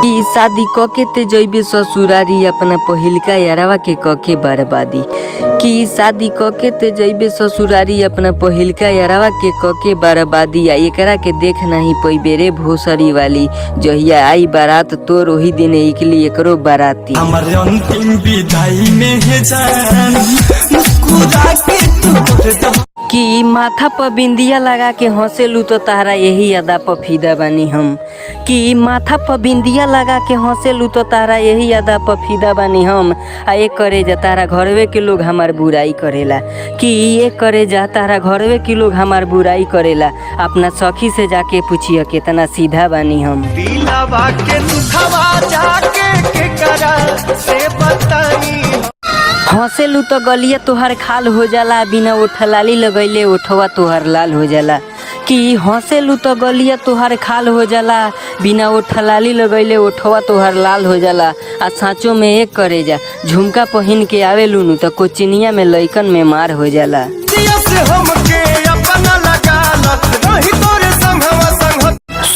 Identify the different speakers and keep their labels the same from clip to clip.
Speaker 1: ई शादी कके ते जइबे ससुरारी अपना पहिलका यारावा के कके बर्बादी कि शादी कके ते जइबे ससुरारी अपना पहिलका यारावा के कके बर्बादी आ एकरा के देख नहीं पैबे रे भोसरी वाली जहिया आई बारात तोर ओही दिन इकली एकरो बाराती
Speaker 2: हमर अंतिम विदाई में है जान मुस्कुरा के तू
Speaker 1: कि माथा पर बिंदिया लगा के हंसेलू तो तारा यही अदा पर फिदा बानी हम कि माथा पर बिंदिया लगा के हंसेलू तो तारा यही अदा पर फिदा बानी हम आ एक करे जा तारा घरवे के लोग हमार बुराई करेला कि एक करे जा तारा घरवे के लोग हमार बुराई करेला अपना सखी से जाके पूछिए कितना सीधा बानी हम
Speaker 2: दिलवा के दुखवा जाके के करा से बताई
Speaker 1: हंसेलू तो गलिया तोहर खाल हो जाला बिना ओठलाली लगैले ओठवा तोहर लाल हो जाला कि हंसेलू तो गलिया तोहर खाल हो जाला बिना ओठलाली लगैले ओठवा तोहर लाल हो जाला आ साँचो में एक करे जा झुमका पहिन के आवेलू नु तो कोचिनिया में लइकन में मार हो जाला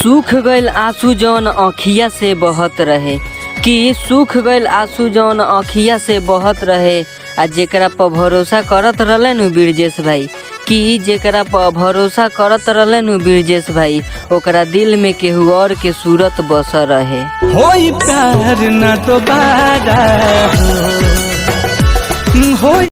Speaker 1: सूख गइल आंसू जौन आँखिया से बहत रहे कि सूख गइल आंसू जौन आँखिया से बहत रहे आ जेकरा पर भरोसा करत रहले नु बिरजेश भाई कि जेकरा पर भरोसा करत रहले नु बिरजेश भाई ओकरा दिल में केहू और के सूरत बस रहे
Speaker 2: होई प्यार ना दोबारा हो